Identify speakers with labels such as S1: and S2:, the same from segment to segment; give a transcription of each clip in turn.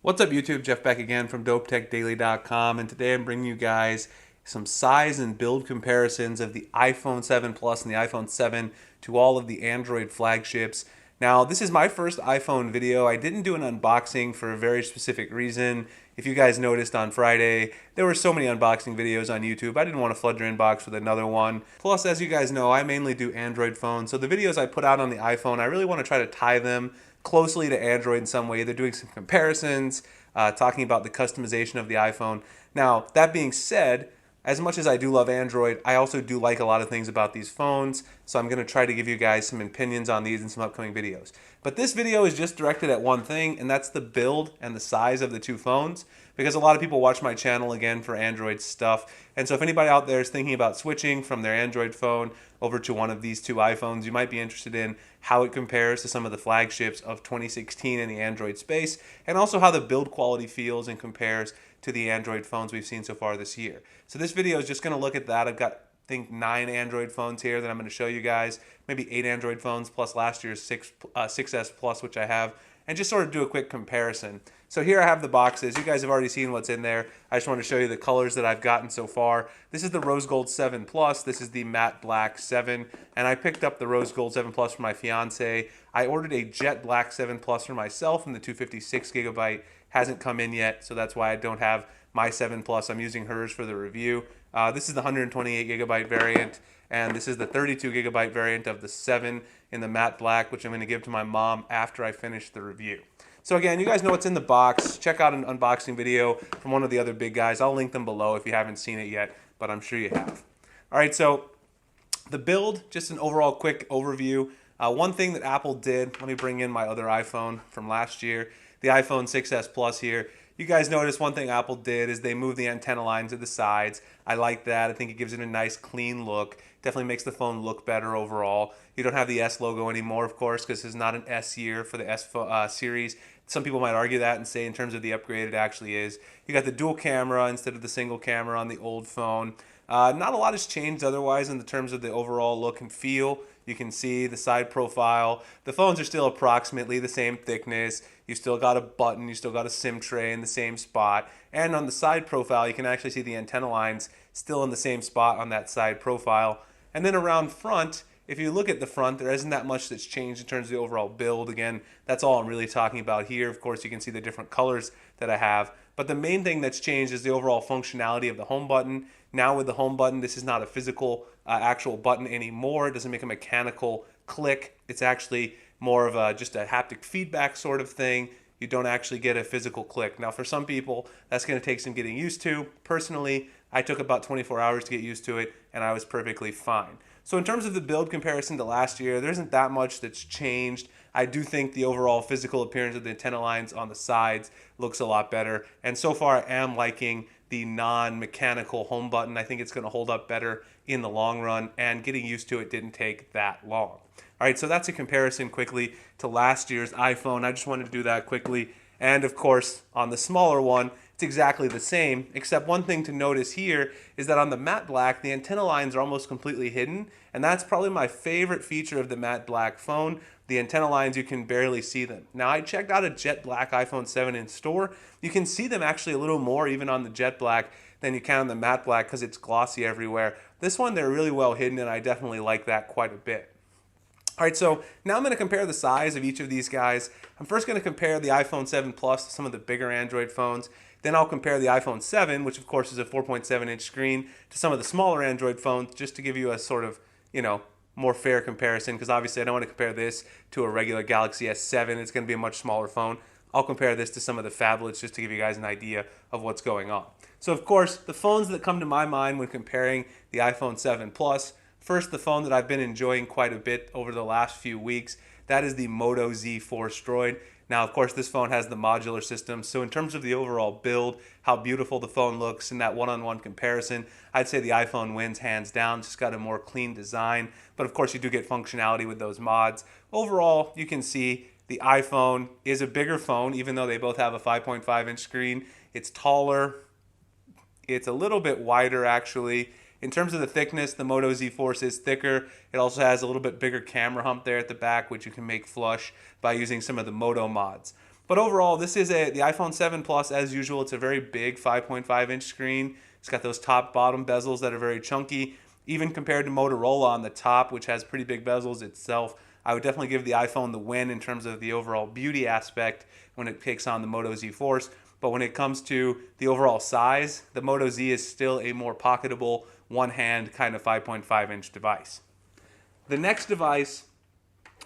S1: What's up YouTube, Jeff back again from DopeTechDaily.com, and today I'm bringing you guys some size and build comparisons of the iPhone 7 Plus and the iPhone 7 to all of the Android flagships. Now, this is my first iPhone video. I didn't do an unboxing for a very specific reason. If you guys noticed on Friday, there were so many unboxing videos on YouTube. I didn't want to flood your inbox with another one. Plus, as you guys know, I mainly do Android phones, so the videos I put out on the iPhone, I really want to try to tie them closely to Android in some way. They're doing some comparisons, talking about the customization of the iPhone. Now, that being said, as much as I do love Android, I also do like a lot of things about these phones, so I'm going to try to give you guys some opinions on these in some upcoming videos. But this video is just directed at one thing, and that's the build and the size of the two phones, because a lot of people watch my channel again for Android stuff. And so if anybody out there is thinking about switching from their Android phone over to one of these two iPhones, you might be interested in how it compares to some of the flagships of 2016 in the Android space, and also how the build quality feels and compares to the Android phones we've seen so far this year. So this video is just going to look at that. I've got, I think, 9 Android phones here that I'm going to show you guys, maybe 8 Android phones plus last year's 6S Plus, which I have, and just sort of do a quick comparison. So here I have the boxes. You guys have already seen what's in there. I just want to show you the colors that I've gotten so far. This is the Rose Gold 7 Plus. This is the Matte Black 7. And I picked up the Rose Gold 7 Plus for my fiance. I ordered a Jet Black 7 Plus for myself, and the 256 gigabyte hasn't come in yet, so that's why I don't have my 7 Plus. I'm using hers for the review. This is the 128 gigabyte variant, and this is the 32 gigabyte variant of the 7 in the matte black, which I'm going to give to my mom after I finish the review. So again, you guys know what's in the box. Check out an unboxing video from one of the other big guys. I'll link them below if you haven't seen it yet, but I'm sure you have. All right, so the build, just an overall quick overview. One thing that Apple did, let me bring in my other iPhone from last year, the iPhone 6S Plus here. You guys notice one thing Apple did is they moved the antenna lines to the sides. I like that. I think it gives it a nice clean look. Definitely makes the phone look better overall. You don't have the S logo anymore, of course, because it's not an S year for the S series. Some people might argue that and say in terms of the upgrade it actually is. You got the dual camera instead of the single camera on the old phone. Not a lot has changed otherwise in the terms of the overall look and feel. You can see the side profile. The phones are still approximately the same thickness. You still got a button, you still got a SIM tray in the same spot. And on the side profile, you can actually see the antenna lines still in the same spot on that side profile. And then around front, if you look at the front, there isn't that much that's changed in terms of the overall build. Again, that's all I'm really talking about here. Of course, you can see the different colors that I have. But the main thing that's changed is the overall functionality of the home button. Now with the home button, this is not a physical actual button anymore. It doesn't make a mechanical click. It's actually more of just a haptic feedback sort of thing. You don't actually get a physical click. Now for some people, that's going to take some getting used to. Personally, I took about 24 hours to get used to it, and I was perfectly fine. So in terms of the build comparison to last year, there isn't that much that's changed. I do think the overall physical appearance of the antenna lines on the sides looks a lot better. And so far, I am liking the non-mechanical home button. I think it's going to hold up better in the long run, and getting used to it didn't take that long. All right, so that's a comparison quickly to last year's iPhone. I just wanted to do that quickly. And of course, on the smaller one, it's exactly the same, except one thing to notice here is that on the matte black, the antenna lines are almost completely hidden, and that's probably my favorite feature of the matte black phone. The antenna lines, you can barely see them. Now, I checked out a jet black iPhone 7 in store. You can see them actually a little more even on the jet black than you can on the matte black because it's glossy everywhere. This one, they're really well hidden, and I definitely like that quite a bit. All right, so now I'm going to compare the size of each of these guys. I'm first going to compare the iPhone 7 Plus to some of the bigger Android phones. Then I'll compare the iPhone 7, which of course is a 4.7-inch screen, to some of the smaller Android phones, just to give you a sort of, more fair comparison, because obviously I don't want to compare this to a regular Galaxy S7. It's going to be a much smaller phone. I'll compare this to some of the phablets just to give you guys an idea of what's going on. So of course, the phones that come to my mind when comparing the iPhone 7 Plus, first, the phone that I've been enjoying quite a bit over the last few weeks, that is the Moto Z Force Droid. Now, of course, this phone has the modular system, so in terms of the overall build, how beautiful the phone looks in that one-on-one comparison, I'd say the iPhone wins hands down. It's just got a more clean design, but of course you do get functionality with those mods. Overall, you can see the iPhone is a bigger phone, even though they both have a 5.5-inch screen. It's taller. It's a little bit wider, actually. In terms of the thickness, the Moto Z Force is thicker. It also has a little bit bigger camera hump there at the back, which you can make flush by using some of the Moto mods. But overall, this is the iPhone 7 Plus as usual. It's a very big 5.5-inch screen. It's got those top bottom bezels that are very chunky. Even compared to Motorola on the top, which has pretty big bezels itself, I would definitely give the iPhone the win in terms of the overall beauty aspect when it takes on the Moto Z Force. But when it comes to the overall size, the Moto Z is still a more pocketable, one-hand kind of 5.5-inch device. The next device,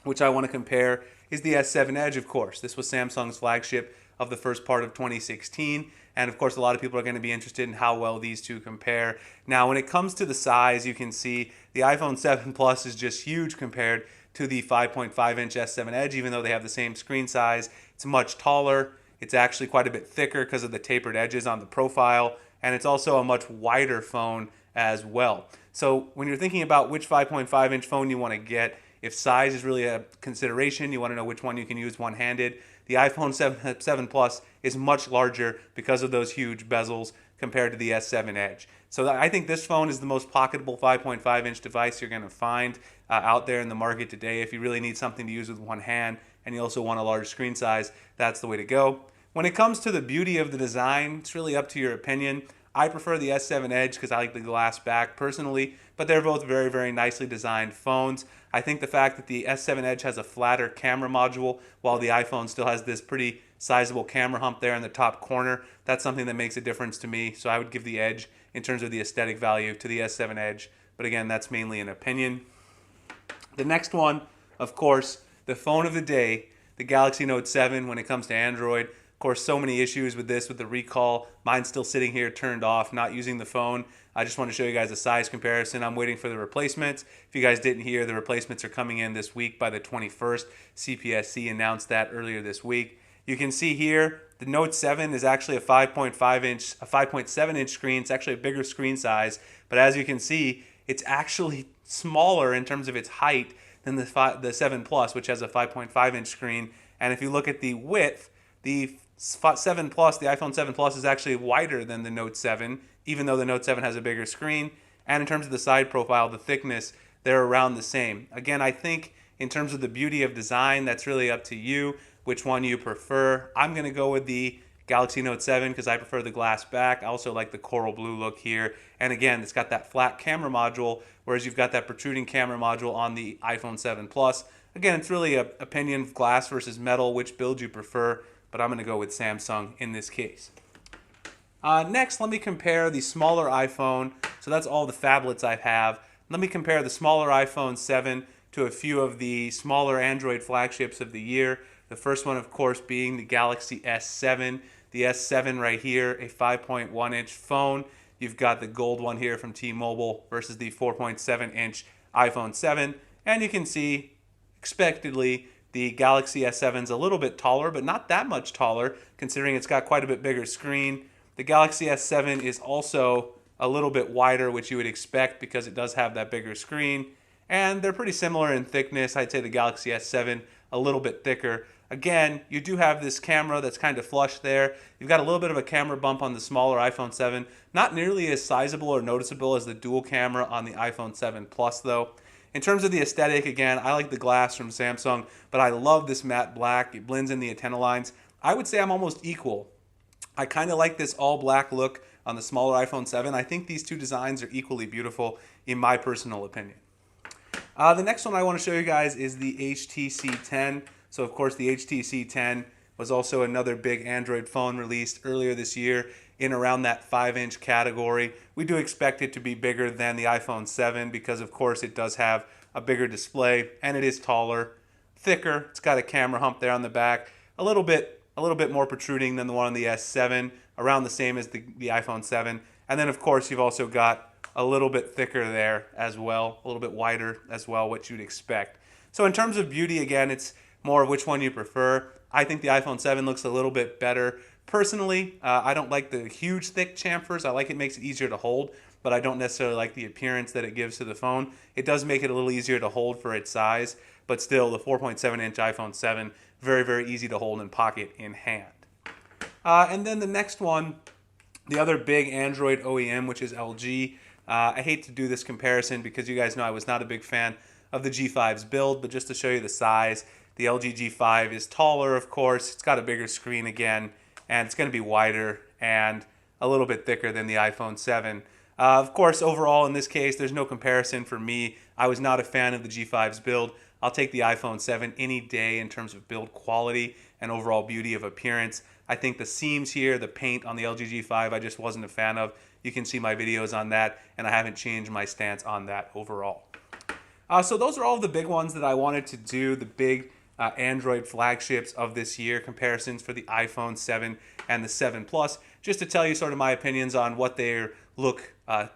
S1: which I want to compare, is the S7 Edge, of course. This was Samsung's flagship of the first part of 2016. And of course, a lot of people are going to be interested in how well these two compare. Now, when it comes to the size, you can see the iPhone 7 Plus is just huge compared to the 5.5-inch S7 Edge, even though they have the same screen size. It's much taller. It's actually quite a bit thicker because of the tapered edges on the profile. And it's also a much wider phone as well. So when you're thinking about which 5.5-inch phone you want to get, if size is really a consideration, you want to know which one you can use one-handed, the iPhone 7 Plus is much larger because of those huge bezels compared to the S7 Edge. So I think this phone is the most pocketable 5.5-inch device you're going to find out there in the market today. If you really need something to use with one hand and you also want a large screen size, that's the way to go. When it comes to the beauty of the design, it's really up to your opinion. I prefer the S7 Edge because I like the glass back personally, but they're both very, very nicely designed phones. I think the fact that the S7 Edge has a flatter camera module while the iPhone still has this pretty sizable camera hump there in the top corner, that's something that makes a difference to me. So I would give the Edge in terms of the aesthetic value to the S7 Edge. But again, that's mainly an opinion. The next one, of course, the phone of the day, the Galaxy Note 7 when it comes to Android. Of course, so many issues with this, with the recall. Mine's still sitting here turned off, not using the phone. I just want to show you guys a size comparison. I'm waiting for the replacements. If you guys didn't hear, the replacements are coming in this week by the 21st. CPSC announced that earlier this week. You can see here, the Note 7 is actually a 5.7-inch screen. It's actually a bigger screen size, but as you can see, it's actually smaller in terms of its height than the 7 Plus, which has a 5.5-inch screen. And if you look at the width, the 7 Plus, the iPhone 7 Plus is actually wider than the Note 7, even though the Note 7 has a bigger screen. And in terms of the side profile, the thickness, they're around the same. Again, I think in terms of the beauty of design, that's really up to you, which one you prefer. I'm going to go with the Galaxy Note 7 because I prefer the glass back. I also like the coral blue look here. And again, it's got that flat camera module, whereas you've got that protruding camera module on the iPhone 7 Plus. Again, it's really an opinion of glass versus metal, which build you prefer, but I'm going to go with Samsung in this case. Next, let me compare the smaller iPhone. So that's all the phablets I have. Let me compare the smaller iPhone 7 to a few of the smaller Android flagships of the year. The first one, of course, being the Galaxy S7. The S7 right here, a 5.1-inch phone. You've got the gold one here from T-Mobile versus the 4.7-inch iPhone 7. And you can see, expectedly, the Galaxy S7 is a little bit taller, but not that much taller, considering it's got quite a bit bigger screen. The Galaxy S7 is also a little bit wider, which you would expect because it does have that bigger screen. And they're pretty similar in thickness. I'd say the Galaxy S7 a little bit thicker. Again, you do have this camera that's kind of flush there. You've got a little bit of a camera bump on the smaller iPhone 7. Not nearly as sizable or noticeable as the dual camera on the iPhone 7 Plus, though. In terms of the aesthetic, again, I like the glass from Samsung, but I love this matte black. It blends in the antenna lines. I would say I'm almost equal. I kind of like this all black look on the smaller iPhone 7. I think these two designs are equally beautiful in my personal opinion. The next one I want to show you guys is the HTC Ten. So of course the HTC Ten was also another big Android phone released earlier this year in around that 5-inch category. We do expect it to be bigger than the iPhone 7 because of course it does have a bigger display and it is taller, thicker. It's got a camera hump there on the back, a little bit more protruding than the one on the S7, around the same as the iPhone 7. And then of course you've also got a little bit thicker there as well, a little bit wider as well, what you'd expect. So in terms of beauty, again, it's more of which one you prefer. I think the iPhone 7 looks a little bit better. Personally, I don't like the huge thick chamfers. I like it makes it easier to hold, but I don't necessarily like the appearance that it gives to the phone. It does make it a little easier to hold for its size, but still the 4.7-inch iPhone 7, very, very easy to hold and pocket in hand. And then the next one, the other big Android OEM, which is LG. I hate to do this comparison because you guys know I was not a big fan of the G5's build, but just to show you the size, The LG G5 is taller, of course. It's got a bigger screen again, and it's going to be wider and a little bit thicker than the iPhone 7. Of course, overall in this case, there's no comparison for me. I was not a fan of the G5's build. I'll take the iPhone 7 any day in terms of build quality and overall beauty of appearance. I think the seams here, the paint on the LG G5, I just wasn't a fan of. You can see my videos on that, and I haven't changed my stance on that overall. So those are all the big ones that I wanted to do, the big Android flagships of this year, comparisons for the iPhone 7 and the 7 Plus, just to tell you sort of my opinions on what they look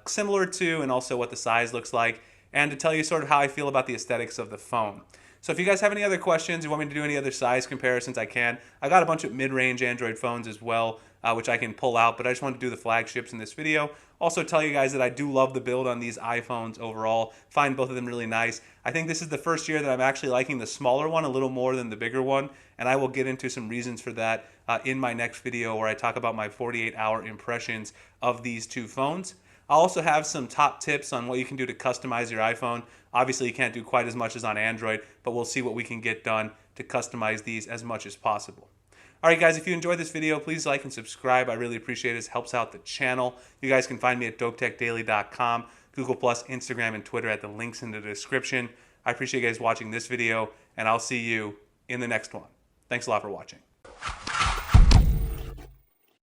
S1: similar to and also what the size looks like, and to tell you sort of how I feel about the aesthetics of the phone. So if you guys have any other questions, you want me to do any other size comparisons, I can. I got a bunch of mid-range Android phones as well, which I can pull out, but I just wanted to do the flagships in this video. Also tell you guys that I do love the build on these iPhones overall. Find both of them really nice. I think this is the first year that I'm actually liking the smaller one a little more than the bigger one, and I will get into some reasons for that in my next video where I talk about my 48-hour impressions of these two phones. I'll also have some top tips on what you can do to customize your iPhone. Obviously, you can't do quite as much as on Android, but we'll see what we can get done to customize these as much as possible. All right, guys, if you enjoyed this video, please like and subscribe. I really appreciate it. It helps out the channel. You guys can find me at dopetechdaily.com, Google+, Instagram, and Twitter at the links in the description. I appreciate you guys watching this video, and I'll see you in the next one. Thanks a lot for watching.